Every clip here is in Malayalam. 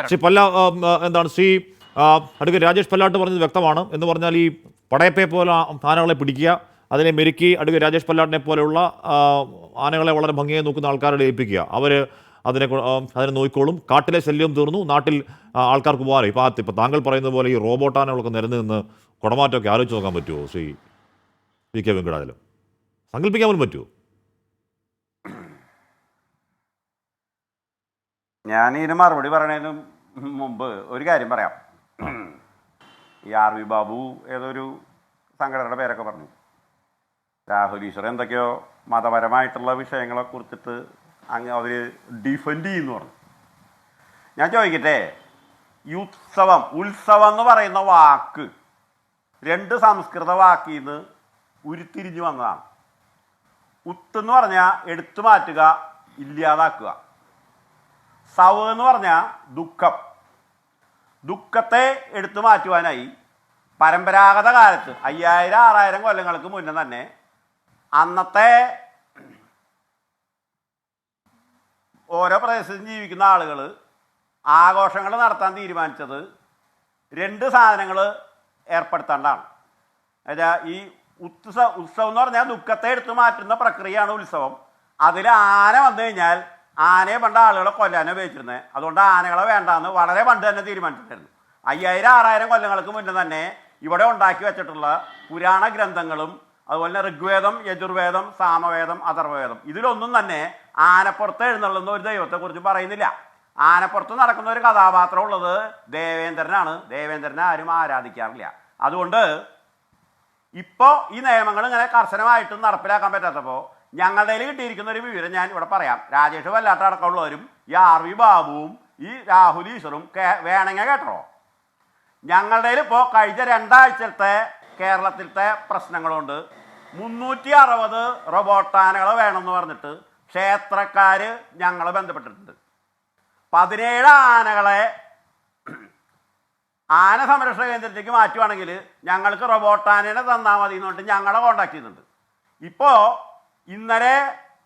ശ്രീ പല്ല എന്താണ് ശ്രീ അഡ്വക്കേറ്റ് രാജേഷ് പല്ലാട്ട് പറഞ്ഞത് വ്യക്തമാണ്. എന്ന് പറഞ്ഞാൽ ഈ പടയപ്പയെ പോലെ ആനകളെ പിടിക്കുക, അതിനെ മെരുക്കി അഡ്വക്കേറ്റ് രാജേഷ് പല്ലാട്ടിനെ പോലെയുള്ള ആനകളെ വളരെ ഭംഗിയായി നോക്കുന്ന ആൾക്കാരുടെ ഏൽപ്പിക്കുക. അവർ അതിനെ നോക്കിക്കോളും. കാട്ടിലെ ശല്യം തീർന്നു, നാട്ടിൽ ആൾക്കാർക്ക് പോകാൻ. ഇപ്പം താങ്കൾ പറയുന്നത് പോലെ ഈ റോബോട്ട് ആനകളൊക്കെ നിരന്ന് നിന്ന് കുടമാറ്റമൊക്കെ ആലോചിച്ച് നോക്കാൻ പറ്റുമോ ശ്രീ വി കെ വെങ്കടാചലം? സങ്കല്പിക്കാൻ പോലും പറ്റുമോ? ഞാൻ ഇതിന് മറുപടി പറയുന്നതിന് മുമ്പ് ഒരു കാര്യം പറയാം. ഈ ആർ വി ബാബു ഏതൊരു സംഘടനയുടെ പേരൊക്കെ പറഞ്ഞു, രാഹുൽ ഈശ്വർ എന്തൊക്കെയോ മതപരമായിട്ടുള്ള വിഷയങ്ങളെ കുറിച്ചിട്ട് അങ്ങ് അവർ ഡിഫെൻഡ് ചെയ്യുന്നു പറഞ്ഞു. ഞാൻ ചോദിക്കട്ടെ, ഈ ഉത്സവം എന്ന് പറയുന്ന വാക്ക് 2 സംസ്കൃത വാക്കിൽ നിന്ന് ഉരുത്തിരിഞ്ഞു വന്നതാണ്. ഉത്ത് എന്ന് പറഞ്ഞാൽ എടുത്തു മാറ്റുക, ഇല്ലാതാക്കുക. സവ് എന്ന് പറഞ്ഞാൽ ദുഃഖം. ദുഃഖത്തെ എടുത്തു മാറ്റുവാനായി പരമ്പരാഗത കാലത്ത് 5000-6000 കൊല്ലങ്ങൾക്ക് മുന്നേ തന്നെ അന്നത്തെ ഓരോ പ്രദേശത്തും ജീവിക്കുന്ന ആളുകൾ ആഘോഷങ്ങൾ നടത്താൻ തീരുമാനിച്ചത് 2 സാധനങ്ങൾ ഏർപ്പെടുത്തേണ്ടതാണ്. അതായത് ഈ ഉത്സവം എന്ന് പറഞ്ഞാൽ ദുഃഖത്തെ എടുത്തു മാറ്റുന്ന പ്രക്രിയയാണ് ഉത്സവം. അതിൽ ആന വന്നു കഴിഞ്ഞാൽ ആനയെ പണ്ട് ആളുകളെ കൊല്ലാനേ ഉപയോഗിച്ചിരുന്നത്. അതുകൊണ്ട് ആനകളെ വേണ്ടാന്ന് വളരെ പണ്ട് തന്നെ തീരുമാനിച്ചിട്ടുണ്ടായിരുന്നു. 5000-6000 കൊല്ലങ്ങൾക്ക് മുന്നേ തന്നെ ഇവിടെ ഉണ്ടാക്കി വെച്ചിട്ടുള്ള പുരാണ ഗ്രന്ഥങ്ങളും അതുപോലെ തന്നെ ഋഗ്വേദം, യജുർവേദം, സാമവേദം, അഥർവവേദം ഇതിലൊന്നും തന്നെ ആനപ്പുറത്ത് എഴുന്നള്ളുന്ന ഒരു ദൈവത്തെക്കുറിച്ച് പറയുന്നില്ല. ആനപ്പുറത്ത് നടക്കുന്ന ഒരു കഥാപാത്രം ഉള്ളത് ദേവേന്ദ്രനാണ്. ദേവേന്ദ്രനെ ആരും ആരാധിക്കാറില്ല. അതുകൊണ്ട് ഇപ്പോൾ ഈ നിയമങ്ങൾ ഇങ്ങനെ കർശനമായിട്ടും നടപ്പിലാക്കാൻ പറ്റാത്തപ്പോൾ ഞങ്ങളുടെ കയ്യിൽ കിട്ടിയിരിക്കുന്ന ഒരു വിവരം ഞാൻ ഇവിടെ പറയാം. രാജേഷ് പല്ലാട്ട് അടക്കമുള്ളവരും ഈ ആർ വി ബാബുവും ഈ രാഹുൽ ഈശ്വറും വേണമെങ്കിൽ കേട്ടോ, ഞങ്ങളുടെ കയ്യിൽ ഇപ്പോൾ കഴിഞ്ഞ 2 ആഴ്ചത്തെ കേരളത്തിലത്തെ പ്രശ്നങ്ങളുണ്ട്. 360 റോബോട്ടാനകൾ വേണമെന്ന് പറഞ്ഞിട്ട് ക്ഷേത്രക്കാർ ഞങ്ങളെ ബന്ധപ്പെട്ടിട്ടുണ്ട്. 17 ആനകളെ ആന സംരക്ഷണ കേന്ദ്രത്തിലേക്ക് മാറ്റുവാണെങ്കിൽ ഞങ്ങൾക്ക് റോബോട്ടാനേനെ തന്നാൽ മതി എന്ന് പറഞ്ഞിട്ട് ഞങ്ങളെ കോൺടാക്ട് ചെയ്യുന്നുണ്ട്. ഇപ്പോൾ ഇന്നലെ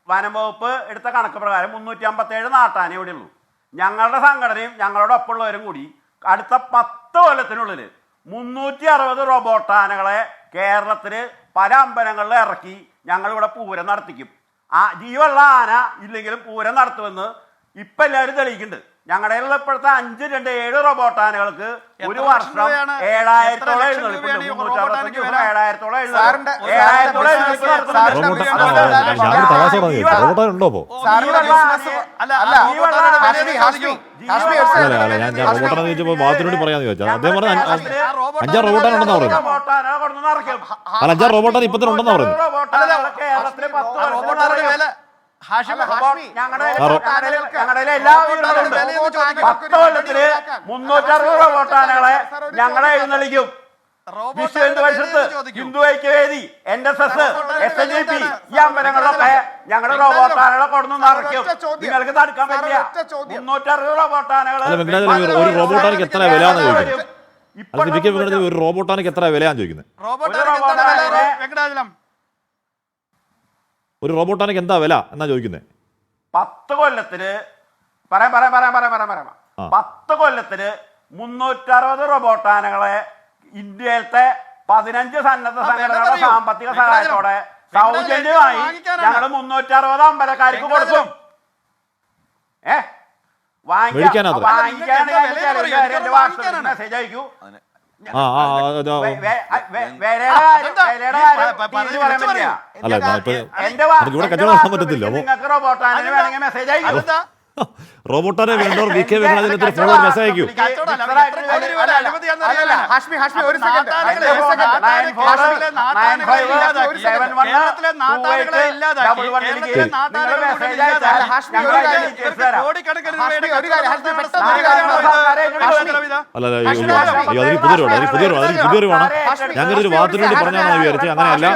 വനം വകുപ്പ് എടുത്ത കണക്ക് പ്രകാരം 357 നാട്ടാനേ ഇവിടെ ഉള്ളൂ. ഞങ്ങളുടെ സംഘടനയും ഞങ്ങളോടൊപ്പമുള്ളവരും കൂടി അടുത്ത 10 കൊല്ലത്തിനുള്ളിൽ 360 റോബോട്ടാനകളെ കേരളത്തിൽ പല അമ്പലങ്ങളിൽ ഇറക്കി ഞങ്ങളിവിടെ പൂരം നടത്തിക്കും. ജീവനുള്ള ആന ഇല്ലെങ്കിലും പൂരം നടത്തുമെന്ന് ഇപ്പം എല്ലാവരും തെളിയിക്കുന്നുണ്ട്. ഞങ്ങളുടെ ഇപ്പോഴത്തെ 5, 2, 7 റോബോട്ടാനകൾക്ക് ഒരു വർഷം 7000-ഓളം എഴുന്നള്ളിപ്പുണ്ട്. 365 ദിവസം 7000-ഓളം ബാത്തിനോട് പറയാന്ന് ചോദിച്ചാൽ അദ്ദേഹം പറഞ്ഞ 5 റോബോട്ടാനുണ്ടെന്നാ പറയുന്നത്. 5 റോബോട്ടാൻ ഇപ്പത്തിന് ഉണ്ടെന്നാ പറയുന്നത്. ഞങ്ങളുടെ എല്ലാ വീടുകളുണ്ട്. 10 കൊല്ലത്തില് 360 റോബോട്ടാനകളെ ഞങ്ങളെ എഴുന്നള്ളിക്കും. വിശ്വ ഹിന്ദു പരിഷത്ത്, ഹിന്ദു ഐക്യവേദി, NSS, SNDP ഈ അമ്പലങ്ങളിലൊക്കെ ഞങ്ങളുടെ റോബോട്ടാനകളെ കൊണ്ടു നിറയ്ക്കും. നിങ്ങൾക്ക് തടുക്കാൻ പറ്റില്ല. 360 റോബോട്ടാനകള് ഒരു റോബോട്ടാനക്ക് എത്ര വിലയാന്ന് ചോദിക്കുന്നത്? ഒരു റോബോട്ടാനക്ക് എത്ര വിലയാന്ന് ചോദിക്കുന്നത്? ഒരു റോബോട്ടാനക്ക് എന്താ വില എന്നാ ചോദിക്കുന്നത്? 10 കൊല്ലത്തിന് 10 കൊല്ലത്തിന് 360 റോബോട്ടാനകളെ ഇന്ത്യയിലത്തെ 15 സന്നദ്ധ സംഘടനകളുടെ സാമ്പത്തിക സഹായത്തോടെ സൗജന്യമായി ഞങ്ങൾ 360 അമ്പലക്കാർക്ക് കൊടുക്കും. വാട്സാപ്പിൽ മെസ്സേജ് അയക്കൂ. റോബോട്ടാനെ വേണ്ടവർ വി കെ വെങ്കടാചലത്തിന് ഫോണിൽ മെസ്സേജ് അയക്കൂ. അല്ല അതിന് പുതിയൊരുവാണ്. ഞങ്ങളൊരു വാദത്തിന് വേണ്ടി പറഞ്ഞാണെന്ന് വിചാരിച്ചത്. അങ്ങനെയല്ല,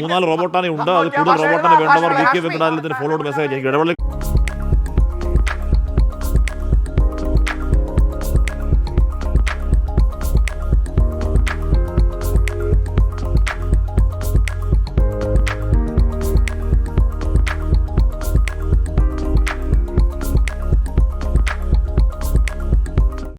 3-4 റോബോട്ടാനെ ഉണ്ട്. അത് കൂടുതൽ റോബോട്ടാനെ വേണ്ടവർ വി കെ വെങ്കടാചലത്തിന് ഫോണിലോട് മെസ്സേജ് അയക്കും. ഇടവേള